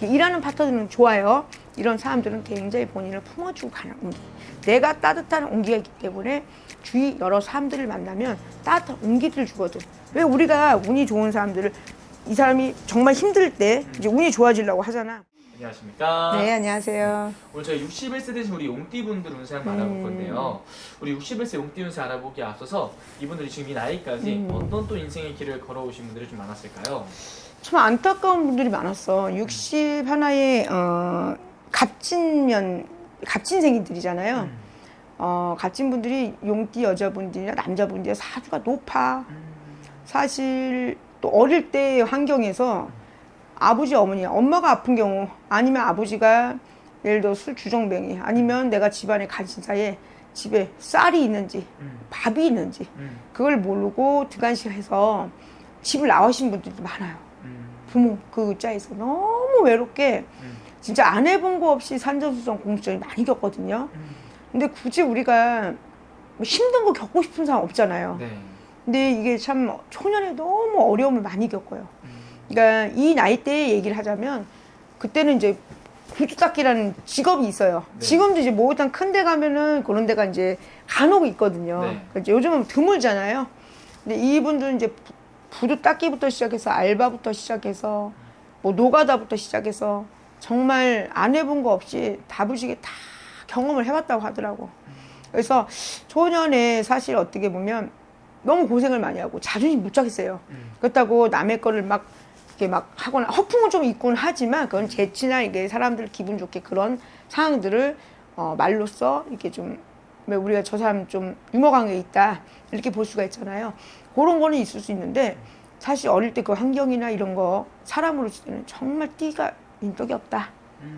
일하는 파트너는 좋아요. 이런 사람들은 굉장히 본인을 품어주고 가는 운기. 내가 따뜻한 운기가 있기 때문에 주위 여러 사람들을 만나면 따뜻한 운기를 주거든. 왜 우리가 운이 좋은 사람들을 이 사람이 정말 힘들 때 이제 운이 좋아지려고 하잖아. 안녕하십니까? 네, 안녕하세요. 오늘 저희 61세 되신 우리 용띠분들 운세 한번 알아볼 건데요. 우리 61세 용띠 운세 알아보기에 앞서서 이분들이 지금 이 나이까지 어떤 또 인생의 길을 걸어오신 분들이 좀 많았을까요? 참 안타까운 분들이 많았어. 60 하나의 갑진생이들이잖아요. 갑진 분들이 용띠 여자분들이나 남자분들이 사주가 높아. 사실 또 어릴 때 환경에서 아버지 어머니 엄마가 아픈 경우 아니면 아버지가 예를 들어 술 주정뱅이 아니면 내가 집안의 간신사에 집에 쌀이 있는지 밥이 있는지 그걸 모르고 등한시해서 집을 나오신 분들도 많아요. 부모 그 자에서 너무 외롭게 진짜 안 해본 거 없이 산전수전 공수전이 많이 겪거든요. 근데 굳이 우리가 뭐 힘든 거 겪고 싶은 사람 없잖아요. 네. 근데 이게 참 초년에 너무 어려움을 많이 겪어요. 그러니까 이 나이대에 얘기를 하자면 그때는 이제 구두닦이라는 직업이 있어요. 네. 지금도 이제 목욕탕 큰 데 가면은 그런 데가 이제 간혹 있거든요. 네. 그러니까 요즘은 드물잖아요. 근데 이분들은 이제 구두 닦기부터 시작해서 알바부터 시작해서 뭐 노가다부터 시작해서 정말 안 해본 거 없이 다부지게 다 경험을 해봤다고 하더라고. 그래서 초년에 사실 어떻게 보면 너무 고생을 많이 하고 자존심 무척 세요. 그렇다고 남의 거를 막 이렇게 막 하거나 허풍은 좀 있곤 하지만 그건 재치나 이게 사람들 기분 좋게 그런 상황들을 말로써 이렇게 좀 왜 우리가 저 사람 좀 유머 관계 있다 이렇게 볼 수가 있잖아요. 그런 거는 있을 수 있는데 사실 어릴 때 그 환경이나 이런 거 사람으로 볼 때는 정말 띠가 인덕이 없다.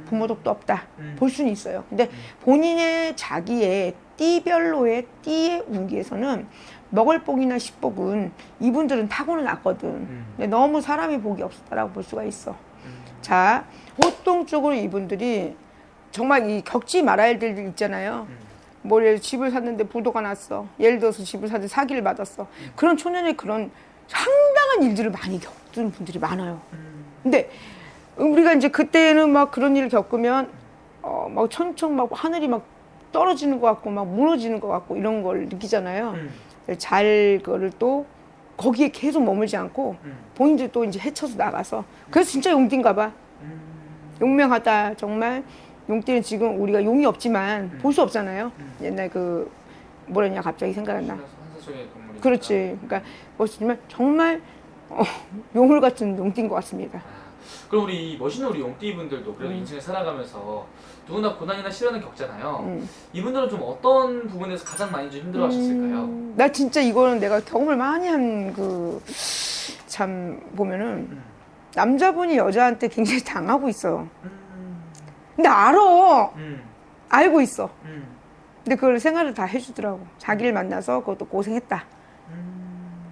부모덕도 없다. 볼 수는 있어요. 근데 본인의 자기의 띠별로의 띠의 운기에서는 먹을 복이나 식복은 이분들은 타고는 났거든. 근데 너무 사람이 복이 없었다라고 볼 수가 있어. 자, 보통적으로 이분들이 정말 이 겪지 말아야 할 일들 있잖아요. 뭐 예를 들어 집을 샀는데 부도가 났어. 예를 들어서 집을 샀는데 사기를 받았어. 그런 초년에 그런 상당한 일들을 많이 겪는 분들이 많아요. 근데 우리가 이제 그때는 막 그런 일을 겪으면 막 천청 막 하늘이 막 떨어지는 것 같고 막 무너지는 것 같고 이런 걸 느끼잖아요. 잘 그거를 또 거기에 계속 머물지 않고 본인들 또 이제 헤쳐서 나가서 그래서 진짜 용띠인가 봐. 용맹하다 정말. 용띠는 지금 우리가 용이 없지만 볼 수 없잖아요. 옛날 그 뭐랬냐 갑자기 생각 안 나. 한사적의 동물이. 그렇지. 그러니까 멋지지만 정말 용물 같은 용띠인 것 같습니다. 그럼 우리 멋있는 우리 용띠분들도 그래도 인생을 살아가면서 누구나 고난이나 시련을 겪잖아요. 이분들은 좀 어떤 부분에서 가장 많이 좀 힘들어하셨을까요? 나 진짜 이거는 내가 경험을 많이 한 그 참 보면은 남자분이 여자한테 굉장히 당하고 있어. 근데 알아. 알고 있어. 근데 그걸 생활을 다 해주더라고. 자기를 만나서 그것도 고생했다.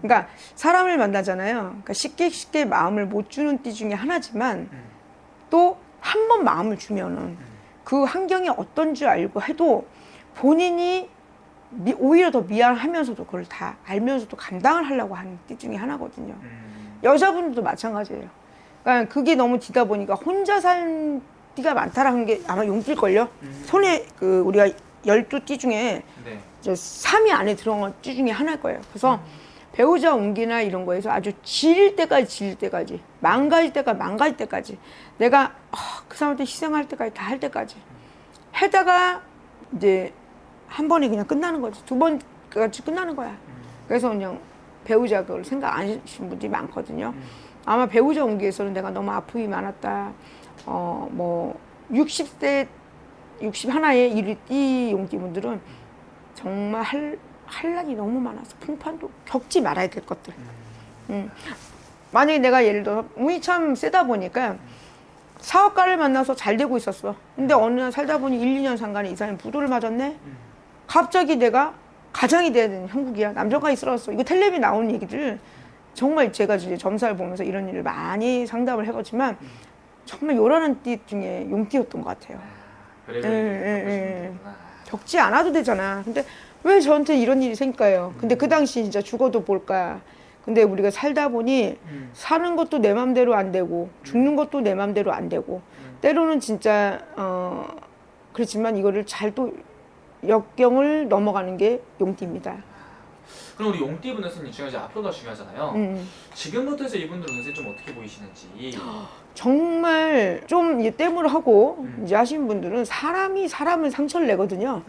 그러니까 사람을 만나잖아요. 그러니까 쉽게 마음을 못 주는 띠 중에 하나지만 또 한 번 마음을 주면은 그 환경이 어떤 줄 알고 해도 본인이 오히려 더 미안하면서도 그걸 다 알면서도 감당을 하려고 하는 띠 중에 하나거든요. 여자분들도 마찬가지예요. 그러니까 그게 너무 뒤다 보니까 혼자 산 띠가 많다라는 게 아마 용띠일걸요. 손에 그 우리가 12띠 중에 네. 3위 안에 들어간 띠 중에 하나일 거예요. 그래서 배우자 운기나 이런 거에서 아주 질릴 때까지 망가질 때까지 내가 그 사람한테 희생할 때까지 다 할 때까지 해다가 이제 한 번에 그냥 끝나는 거지. 두 번까지 끝나는 거야. 그래서 그냥 배우자 그걸 생각 안 하시는 분들이 많거든요. 아마 배우자 운기에서는 내가 너무 아픔이 많았다. 뭐 60대 60 하나의 이 용띠분들은 정말 한란이 너무 많아서 풍판도 겪지 말아야 될 것들. 만약에 내가 예를 들어 운이 참 세다 보니까 사업가를 만나서 잘 되고 있었어. 근데 어느 날 살다 보니 1, 2년 상간에 이 사람이 부도를 맞았네. 갑자기 내가 가장이 돼야 되는 형국이야. 남자가 있어서 이거 텔레비 나온 얘기들 정말 제가 이제 점사를 보면서 이런 일을 많이 상담을 해봤지만 정말 요란한 띠 중에 용띠였던 것 같아요. 겪지 않아도 되잖아. 근데 왜 저한테 이런 일이 생길까요? 근데 그 당시 진짜 죽어도 볼까. 근데 우리가 살다 보니 사는 것도 내 맘대로 안 되고 죽는 것도 내 맘대로 안 되고 때로는 진짜 그렇지만 이거를 잘 또 역경을 넘어가는 게 용띠입니다. 그럼 우리 용띠분들 선생님 중요하지 앞으로가 중요하잖아요. 지금부터 해서 이분들 운세 좀 어떻게 보이시는지. 정말 좀 이제 땜을 하고 이제 하시는 분들은 사람이 사람을 상처를 내거든요.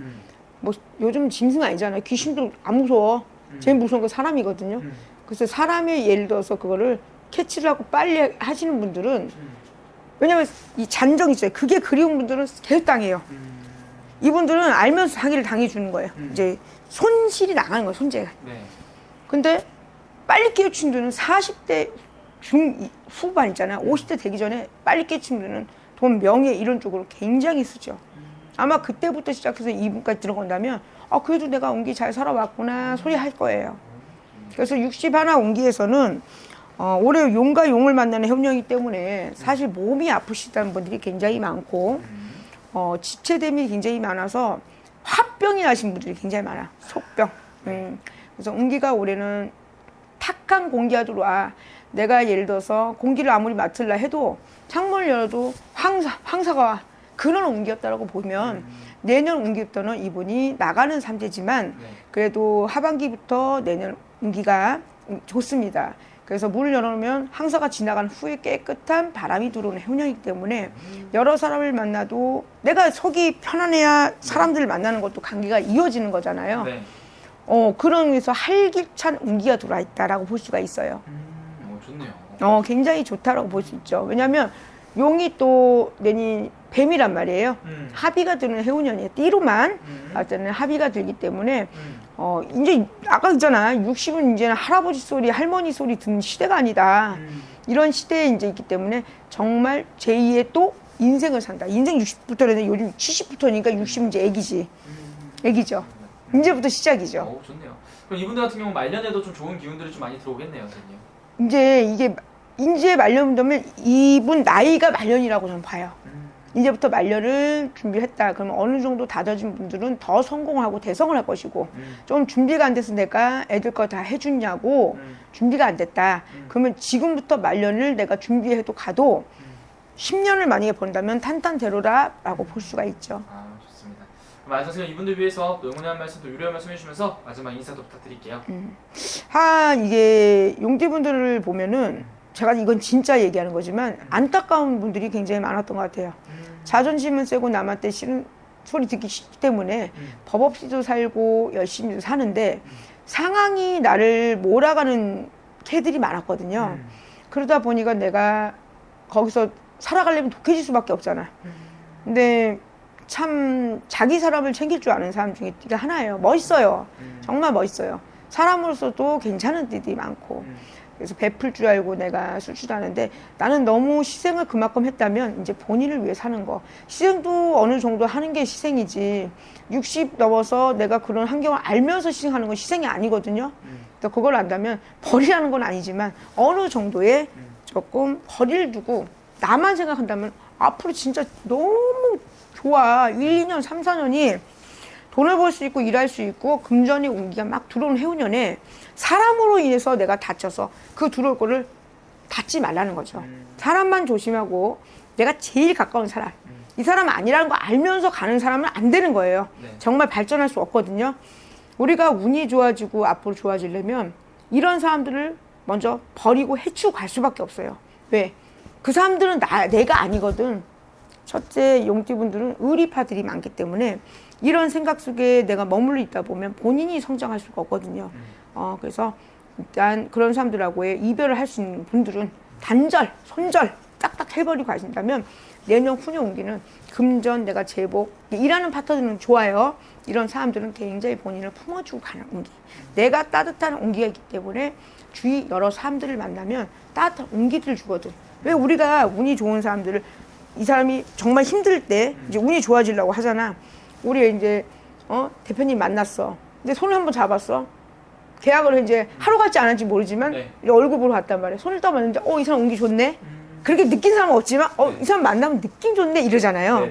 뭐 요즘 짐승 아니잖아요. 귀신도 안 무서워. 제일 무서운 건 사람이거든요. 그래서 사람의 예를 들어서 그거를 캐치를 하고 빨리 하시는 분들은 왜냐면 이 잔정 있어요. 그게 그리운 분들은 계속 당해요. 이분들은 알면서 자기를 당해주는 거예요. 이제 손실이 나가는 거예요. 손재가. 네. 근데 빨리 깨우친 분들은 40대 후반 있잖아요. 50대 되기 전에 빨리 깨우친 분들은 돈, 명예 이런 쪽으로 굉장히 쓰죠. 아마 그때부터 시작해서 이분까지 들어간다면 그래도 내가 운기 잘 살아왔구나 소리 할 거예요. 그래서 61 운기에서는 올해 용과 용을 만나는 해운년이기 때문에 사실 몸이 아프시다는 분들이 굉장히 많고 지체됨이 굉장히 많아서 화병이 나신 분들이 굉장히 많아. 속병. 그래서 운기가 올해는 탁한 공기가 들어와. 내가 예를 들어서 공기를 아무리 맡으려 해도 창문을 열어도 황사가 와. 그런 운기였다라고 보면 내년 운기부터는 이분이 나가는 삼재지만 그래도 하반기부터 내년 운기가 좋습니다. 그래서 문을 열어놓으면 황사가 지나간 후에 깨끗한 바람이 들어오는 해운년이기 때문에 여러 사람을 만나도 내가 속이 편안해야 사람들을 만나는 것도 관계가 이어지는 거잖아요. 네. 그런 의미에서 활기찬 운기가 들어와 있다라고 볼 수가 있어요. 좋네요. 굉장히 좋다라고 볼 수 있죠. 왜냐하면 용이 또 내니 뱀이란 말이에요. 합의가 드는 해운년이에요. 띠로만 할 때는 합의가 들기 때문에 이제 아까 있잖아. 60은 이제는 할아버지 소리, 할머니 소리 듣는 시대가 아니다. 이런 시대에 이제 있기 때문에 정말 제2의 또 인생을 산다. 인생 60부터는 요즘 70부터니까 60은 이제 애기지. 애기죠. 이제부터 시작이죠. 좋네요. 그럼 이분들 같은 경우 말년에도 좀 좋은 기운들이 좀 많이 들어오겠네요, 선생님. 이제 이게 이제 말년이면 이분 나이가 말년이라고 저는 봐요. 이제부터 말년을 준비했다. 그러면 어느 정도 다져진 분들은 더 성공하고 대성을 할 것이고 좀 준비가 안 돼서 내가 애들 거 다 해주냐고 준비가 안 됐다. 그러면 지금부터 말년을 내가 준비해도 가도 10년을 만약에 본다면 탄탄대로라라고 볼 수가 있죠. 좋습니다. 그럼 선생님 이분들 위해서 또 응원의 한 말씀 또 위로의 말씀 해주시면서 마지막 인사도 부탁드릴게요. 이게 용띠분들을 보면은 제가 이건 진짜 얘기하는 거지만 안타까운 분들이 굉장히 많았던 것 같아요. 자존심은 세고 남한테 싫은 소리 듣기 싫기 때문에 법 없이도 살고 열심히도 사는데 상황이 나를 몰아가는 캐들이 많았거든요. 그러다 보니까 내가 거기서 살아가려면 독해질 수밖에 없잖아. 근데 참 자기 사람을 챙길 줄 아는 사람 중에 띠가 하나예요. 멋있어요. 정말 멋있어요. 사람으로서도 괜찮은 띠들이 많고 그래서 베풀 줄 알고 내가 쓸 줄 아는데 나는 너무 희생을 그만큼 했다면 이제 본인을 위해 사는 거 희생도 어느 정도 하는 게 희생이지 60 넘어서 내가 그런 환경을 알면서 희생하는 건 희생이 아니거든요. 그러니까 그걸 안다면 벌이라는 건 아니지만 어느 정도의 조금 거리를 두고 나만 생각한다면 앞으로 진짜 너무 좋아. 1, 2년, 3, 4년이 돈을 벌 수 있고 일할 수 있고 금전의 운기가 막 들어오는 해운년에 사람으로 인해서 내가 다쳐서 그 들어올 거를 닫지 말라는 거죠. 사람만 조심하고 내가 제일 가까운 사람 이 사람 아니라는 거 알면서 가는 사람은 안 되는 거예요. 정말 발전할 수 없거든요. 우리가 운이 좋아지고 앞으로 좋아지려면 이런 사람들을 먼저 버리고 해치고 갈 수밖에 없어요. 왜? 그 사람들은 내가 아니거든. 첫째 용띠분들은 의리파들이 많기 때문에 이런 생각 속에 내가 머물러 있다 보면 본인이 성장할 수가 없거든요. 그래서 일단 그런 사람들하고의 이별을 할 수 있는 분들은 단절, 손절 딱딱 해버리고 가신다면 내년 후년 운기는 금전, 내가 제복, 일하는 파트너는 좋아요. 이런 사람들은 굉장히 본인을 품어주고 가는 운기. 내가 따뜻한 운기가 있기 때문에 주위 여러 사람들을 만나면 따뜻한 운기들을 주거든. 왜 우리가 운이 좋은 사람들을 이 사람이 정말 힘들 때 이제 운이 좋아지려고 하잖아. 우리 이제 대표님 만났어. 근데 손을 한번 잡았어. 계약을 이제 하러 갈지 안 할지 모르지만 얼굴 보러 갔단 말이야. 손을 떠봤는데 이 사람 운기 좋네. 그렇게 느낀 사람은 없지만 이 사람 만나면 느낌 좋네 이러잖아요.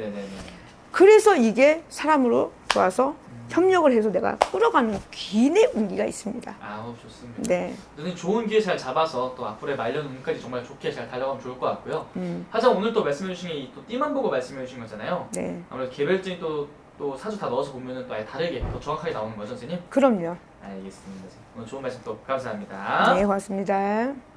그래서 이게 사람으로 좋아서 협력을 해서 내가 끌어가는 기내 운기가 있습니다. 아우 좋습니다. 네. 선생님 좋은 기회 잘 잡아서 또 앞으로의 말년 운까지 정말 좋게 잘 달려가면 좋을 것 같고요. 하지만 오늘 또 말씀해주신 게 또 띠만 보고 말씀해주신 거잖아요. 네. 아무래도 개별적인 또 사주 다 넣어서 보면은 또 아예 다르게 더 정확하게 나오는 거죠, 선생님? 그럼요. 알겠습니다. 오늘 좋은 말씀 또 감사합니다. 네, 고맙습니다.